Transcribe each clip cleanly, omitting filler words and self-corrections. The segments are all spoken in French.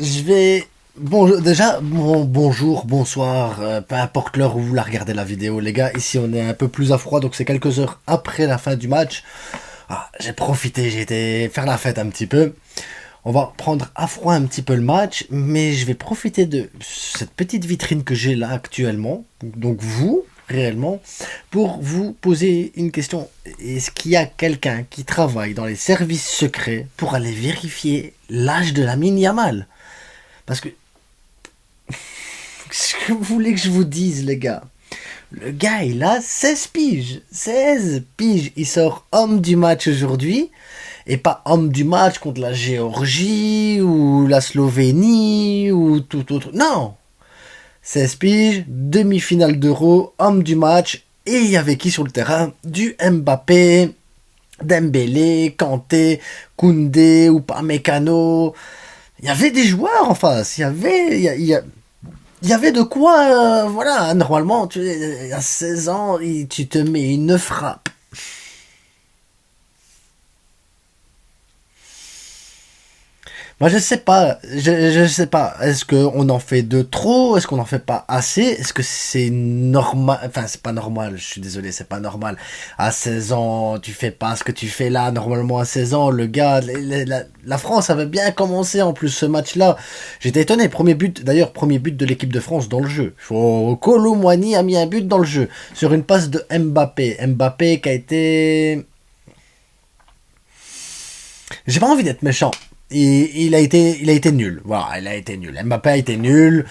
Je vais... Bon, déjà, bonjour, bonsoir, peu importe l'heure où vous la regardez la vidéo, les gars. Ici, on est un peu plus à froid, donc c'est quelques heures après la fin du match. J'ai profité, j'ai été faire la fête un petit peu. On va prendre à froid un petit peu le match, mais je vais profiter de cette petite vitrine que j'ai là actuellement, donc vous, réellement, pour vous poser une question. Est-ce qu'il y a quelqu'un qui travaille dans les services secrets pour aller vérifier l'âge de la Yamal? Parce que, ce que vous voulez que je vous dise, les gars? Le gars, il a 16 piges. 16 piges. Il sort homme du match aujourd'hui. Et pas homme du match contre la Géorgie ou la Slovénie ou tout autre. Non. 16 piges, demi-finale d'Euro, homme du match. Et il y avait qui sur le terrain? Du Mbappé, Dembélé, Kanté, Koundé ou pas Mécano. Il y avait des joueurs en face. Il y avait de quoi, voilà, normalement, à 16 ans, tu te mets une frappe. Moi, je sais pas, je sais pas. Est-ce qu'on en fait de trop? Est-ce qu'on en fait pas assez? Est-ce que c'est normal? Enfin, c'est pas normal, je suis désolé, c'est pas normal. À 16 ans, tu fais pas ce que tu fais là. Normalement, à 16 ans, le gars, la France avait bien commencé en plus ce match-là. J'étais étonné. Premier but, d'ailleurs, premier but de l'équipe de France dans le jeu. Kolo Muani a mis un but dans le jeu sur une passe de Mbappé. Mbappé qui a été... J'ai pas envie d'être méchant. Et il a été nul. Voilà, il a été nul. Mbappé a été nul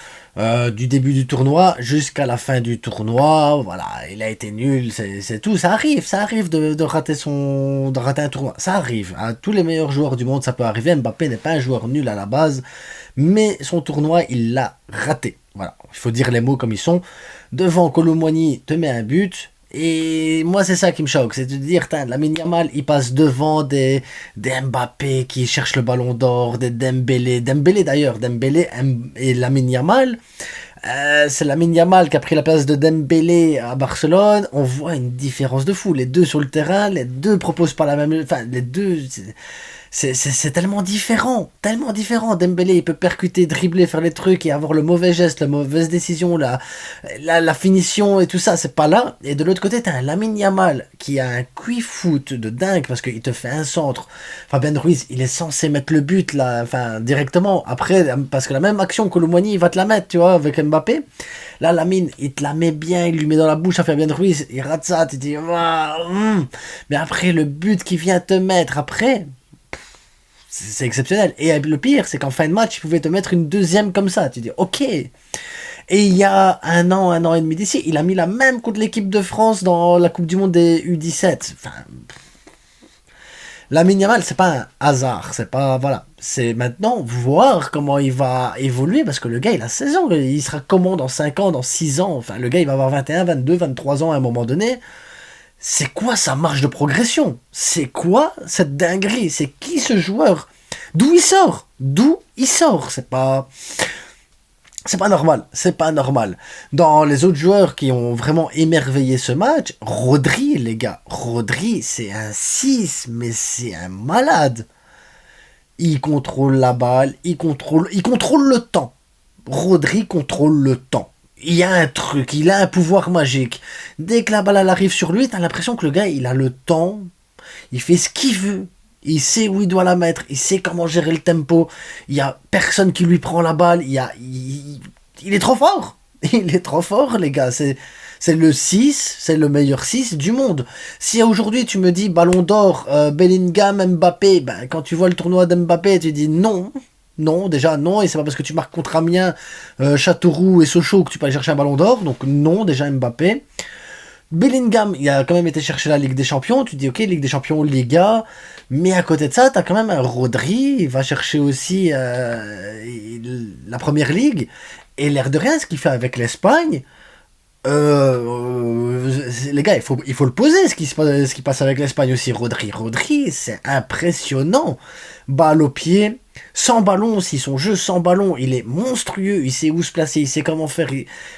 du début du tournoi jusqu'à la fin du tournoi. Voilà, il a été nul. C'est tout. Ça arrive de rater un tournoi. Ça arrive. À tous les meilleurs joueurs du monde, ça peut arriver. Mbappé n'est pas un joueur nul à la base, mais son tournoi, il l'a raté. Voilà, il faut dire les mots comme ils sont. Devant Kolo Muani, te met un but. Et moi, c'est ça qui me choque, c'est de dire, Lamine Yamal, il passe devant des Mbappé qui cherchent le ballon d'or, des Dembélé. Dembélé d'ailleurs, et Lamine Yamal. C'est Lamine Yamal qui a pris la place de Dembélé à Barcelone. On voit une différence de fou. Les deux sur le terrain, les deux proposent pas la même... Enfin, les deux... C'est tellement différent, tellement différent. Dembélé, il peut percuter, dribbler, faire les trucs et avoir le mauvais geste, la mauvaise décision, la finition et tout ça, c'est pas là. Et de l'autre côté, t'as un Lamine Yamal qui a un foot de dingue parce qu'il te fait un centre. Fabien Ruiz, il est censé mettre le but là, enfin directement. Après, parce que la même action que Moigny, il va te la mettre, tu vois, avec Mbappé. Là, Lamine, il te la met bien, il lui met dans la bouche à Fabien Ruiz, il rate ça, tu te dis, mais après, le but qu'il vient te mettre après. C'est exceptionnel. Et le pire, c'est qu'en fin de match, il pouvait te mettre une deuxième comme ça. Tu dis, ok. Et il y a un an et demi d'ici, il a mis la même contre l'équipe de France dans la Coupe du Monde des U17. Enfin, Lamine Yamal, c'est pas un hasard. C'est pas, voilà. C'est maintenant voir comment il va évoluer parce que le gars, il a 16 ans. Il sera comment dans 5 ans, dans 6 ans? Enfin, le gars, il va avoir 21, 22, 23 ans à un moment donné. C'est quoi sa marge de progression? C'est quoi cette dinguerie? C'est qui ce joueur? D'où il sort? D'où il sort? C'est pas normal, c'est pas normal. Dans les autres joueurs qui ont vraiment émerveillé ce match, Rodri, les gars, Rodri, c'est un 6, mais c'est un malade. Il contrôle la balle, il contrôle le temps. Rodri contrôle le temps. Il y a un truc, il a un pouvoir magique. Dès que la balle elle arrive sur lui, t'as l'impression que le gars, il a le temps, il fait ce qu'il veut. Il sait où il doit la mettre, il sait comment gérer le tempo. Il y a personne qui lui prend la balle. Il est trop fort. Il est trop fort, les gars. C'est le 6, c'est le meilleur 6 du monde. Si aujourd'hui tu me dis Ballon d'Or, Bellingham, Mbappé, ben, quand tu vois le tournoi d'Mbappé, tu dis non. Non, déjà non, et c'est pas parce que tu marques contre Amiens, Châteauroux et Sochaux que tu peux aller chercher un ballon d'or, donc non, déjà Mbappé. Bellingham, il a quand même été chercher la Ligue des Champions, tu dis ok, Ligue des Champions, Liga, mais à côté de ça, t'as quand même un Rodri, il va chercher aussi la Première Ligue, et l'air de rien, ce qu'il fait avec l'Espagne, les gars, il faut le poser, ce qui passe avec l'Espagne aussi. Rodri, c'est impressionnant. Balle au pied, sans ballon aussi, son jeu sans ballon, il est monstrueux, il sait où se placer, il sait comment faire.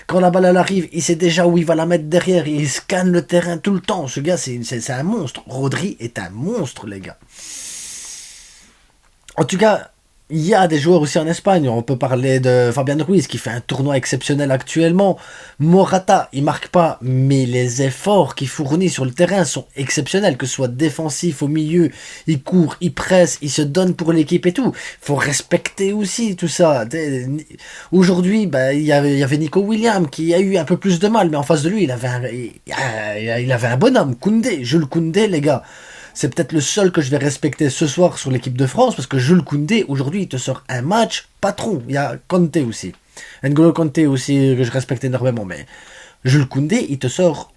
Quand la balle elle arrive, il sait déjà où il va la mettre derrière, il scanne le terrain tout le temps. Ce gars, c'est un monstre. Rodri est un monstre, les gars. En tout cas, il y a des joueurs aussi en Espagne. On peut parler de Fabian Ruiz qui fait un tournoi exceptionnel actuellement. Morata, il marque pas, mais les efforts qu'il fournit sur le terrain sont exceptionnels, que ce soit défensif au milieu, il court, il presse, il se donne pour l'équipe et tout. Faut respecter aussi tout ça. Aujourd'hui, bah, il y avait Nico Williams qui a eu un peu plus de mal, mais en face de lui, il avait un bonhomme, Koundé, Jules Koundé, les gars. C'est peut-être le seul que je vais respecter ce soir sur l'équipe de France, parce que Jules Koundé, aujourd'hui, il te sort un match patron. Il y a Kanté aussi. N'Golo Kanté aussi, que je respecte énormément, mais Jules Koundé, il te sort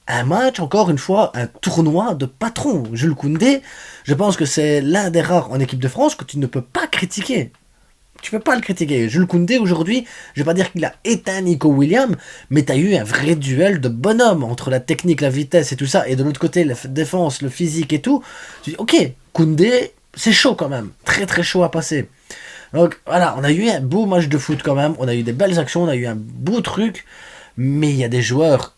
un match, encore une fois, un tournoi de patron. Jules Koundé, je pense que c'est l'un des rares en équipe de France que tu ne peux pas critiquer. Tu peux pas le critiquer. Jules Koundé, aujourd'hui, je vais pas dire qu'il a éteint Nico Williams, mais tu as eu un vrai duel de bonhomme entre la technique, la vitesse et tout ça, et de l'autre côté, la défense, le physique et tout. Tu dis, ok, Koundé, c'est chaud quand même. Très très chaud à passer. Donc voilà, on a eu un beau match de foot quand même, on a eu des belles actions, on a eu un beau truc, mais il y a des joueurs,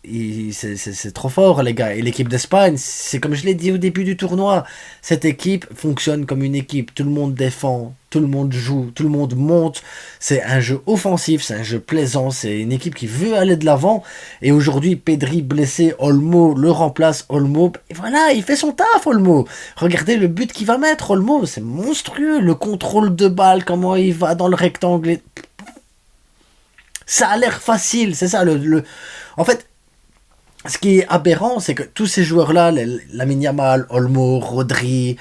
c'est trop fort les gars. Et l'équipe d'Espagne, c'est comme je l'ai dit au début du tournoi, cette équipe fonctionne comme une équipe, tout le monde défend, tout le monde joue, tout le monde monte, c'est un jeu offensif, c'est un jeu plaisant, c'est une équipe qui veut aller de l'avant. Et aujourd'hui, Pedri blessé, Olmo le remplace, Olmo, et voilà, il fait son taf Olmo. Regardez le but qu'il va mettre, Olmo, c'est monstrueux, le contrôle de balle, comment il va dans le rectangle. Ça a l'air facile, c'est ça En fait, ce qui est aberrant, c'est que tous ces joueurs-là, Lamine Yamal, Olmo, Rodri,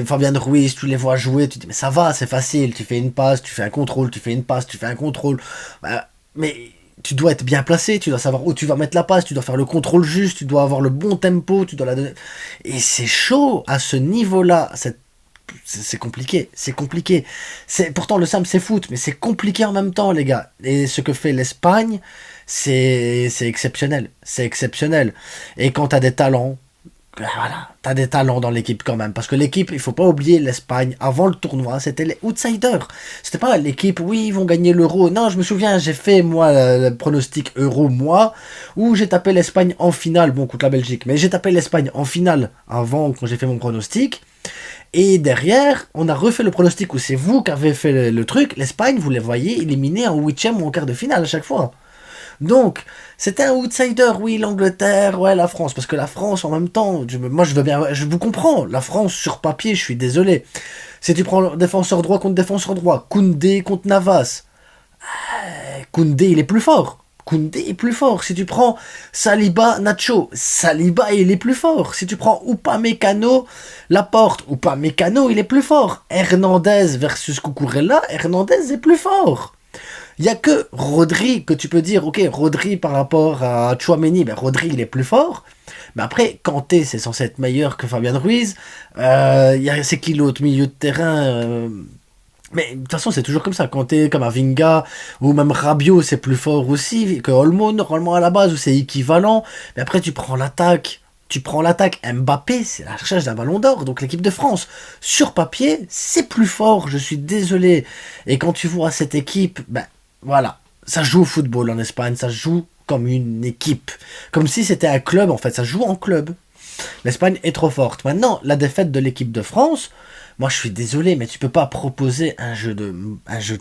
Fabian Ruiz, tu les vois jouer, tu te dis, mais ça va, c'est facile, tu fais une passe, tu fais un contrôle, tu fais une passe, tu fais un contrôle. Bah, mais tu dois être bien placé, tu dois savoir où tu vas mettre la passe, tu dois faire le contrôle juste, tu dois avoir le bon tempo, tu dois la donner. Et c'est chaud à ce niveau-là, c'est compliqué, c'est compliqué. Pourtant le simple c'est foot, mais c'est compliqué en même temps les gars. Et ce que fait l'Espagne, c'est exceptionnel, c'est exceptionnel. Et quand t'as des talents, voilà, t'as des talents dans l'équipe quand même, parce que l'équipe, il faut pas oublier l'Espagne avant le tournoi, c'était les outsiders. C'était pas l'équipe, oui, ils vont gagner l'Euro. Non, je me souviens, j'ai fait moi le pronostic Euro moi, où j'ai tapé l'Espagne en finale, bon contre la Belgique, mais j'ai tapé l'Espagne en finale avant quand j'ai fait mon pronostic. Et derrière, on a refait le pronostic où c'est vous qui avez fait le truc. L'Espagne, vous les voyez éliminés en huitième ou en quart de finale à chaque fois. Donc, c'était un outsider, oui, l'Angleterre, ouais, la France. Parce que la France, en même temps, moi je veux bien, je vous comprends. La France, sur papier, je suis désolé. Si tu prends défenseur droit contre défenseur droit, Koundé contre Navas, Koundé, il est plus fort. Koundé est plus fort. Si tu prends Saliba, Nacho, Saliba, il est plus fort. Si tu prends Upamecano, Laporte, Upamecano, il est plus fort. Hernandez versus Cucurella, Hernandez est plus fort. Il y a que Rodri que tu peux dire, ok, Rodri par rapport à Tchouaméni, ben Rodri il est plus fort. Mais après, Kanté c'est censé être meilleur que Fabian Ruiz. C'est qui l'autre milieu de terrain mais de toute façon, c'est toujours comme ça. Quand t'es comme Avinga ou même Rabiot, c'est plus fort aussi que Olmo, normalement à la base, où c'est équivalent. Mais après, tu prends l'attaque. Tu prends l'attaque. Mbappé, c'est la recherche d'un ballon d'or. Donc l'équipe de France, sur papier, c'est plus fort. Je suis désolé. Et quand tu vois cette équipe, ben voilà. Ça joue au football en Espagne. Ça joue comme une équipe. Comme si c'était un club, en fait. Ça joue en club. L'Espagne est trop forte. Maintenant, la défaite de l'équipe de France, moi je suis désolé, mais tu peux pas proposer un jeu de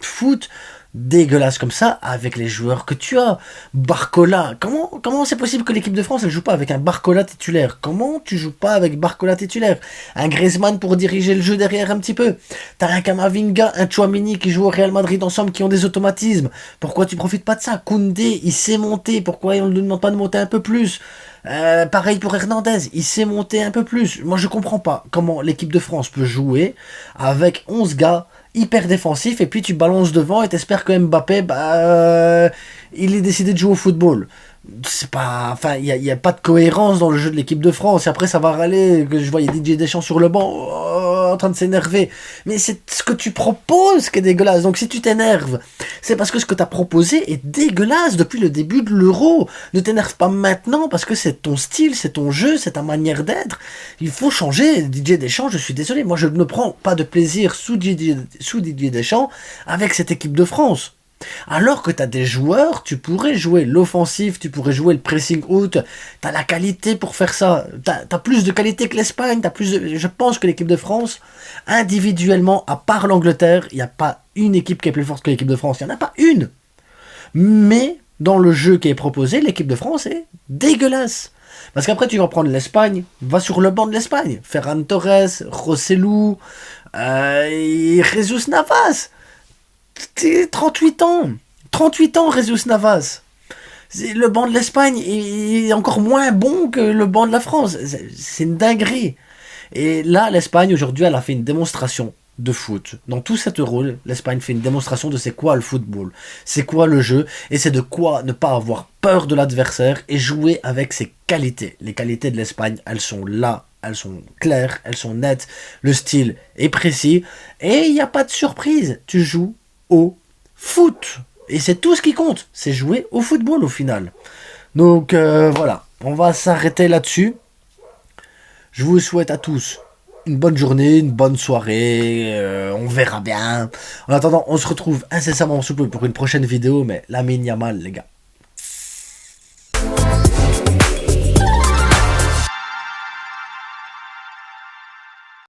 foot dégueulasse comme ça avec les joueurs que tu as. Barcola, comment c'est possible que l'équipe de France elle joue pas avec un Barcola titulaire? Comment tu joues pas avec Barcola titulaire? Un Griezmann pour diriger le jeu derrière un petit peu. T'as un Kamavinga, un Tchouaméni qui joue au Real Madrid ensemble, qui ont des automatismes. Pourquoi tu profites pas de ça? Koundé, il sait monter. Pourquoi on ne lui demande pas de monter un peu plus? Pareil pour Hernandez, il sait monter un peu plus. Moi je comprends pas comment l'équipe de France peut jouer avec 11 gars hyper défensifs et puis tu balances devant et t'espères que Mbappé il est décidé de jouer au football. C'est pas, enfin il y a pas de cohérence dans le jeu de l'équipe de France. Et après ça va râler que je voyais Didier Deschamps sur le banc en train de s'énerver. Mais c'est ce que tu proposes qui est dégueulasse. Donc si tu t'énerves, c'est parce que ce que tu as proposé est dégueulasse depuis le début de l'Euro. Ne t'énerve pas maintenant parce que c'est ton style, c'est ton jeu, c'est ta manière d'être. Il faut changer. Didier Deschamps, je suis désolé, moi je ne prends pas de plaisir sous Didier Deschamps avec cette équipe de France. Alors que tu as des joueurs, tu pourrais jouer l'offensif, tu pourrais jouer le pressing haute, tu as la qualité pour faire ça. Tu as plus de qualité que l'Espagne, je pense que l'équipe de France, individuellement, à part l'Angleterre, il n'y a pas une équipe qui est plus forte que l'équipe de France, il n'y en a pas une. Mais dans le jeu qui est proposé, l'équipe de France est dégueulasse. Parce qu'après, tu vas prendre l'Espagne, va sur le banc de l'Espagne. Ferran Torres, Rossellou, et Jesus Navas. 38 ans. 38 ans, Jesus Navas. Le banc de l'Espagne est encore moins bon que le banc de la France. C'est une dinguerie. Et là, l'Espagne, aujourd'hui, elle a fait une démonstration de foot. Dans tout cet Euro, l'Espagne fait une démonstration de c'est quoi le football, c'est quoi le jeu, et c'est de quoi ne pas avoir peur de l'adversaire et jouer avec ses qualités. Les qualités de l'Espagne, elles sont là, elles sont claires, elles sont nettes, le style est précis, et il n'y a pas de surprise. Tu joues au foot. Et c'est tout ce qui compte, c'est jouer au football au final. Donc voilà, on va s'arrêter là-dessus. Je vous souhaite à tous une bonne journée, une bonne soirée, on verra bien. En attendant, on se retrouve incessamment sous peu pour une prochaine vidéo, mais Lamine Yamal, les gars.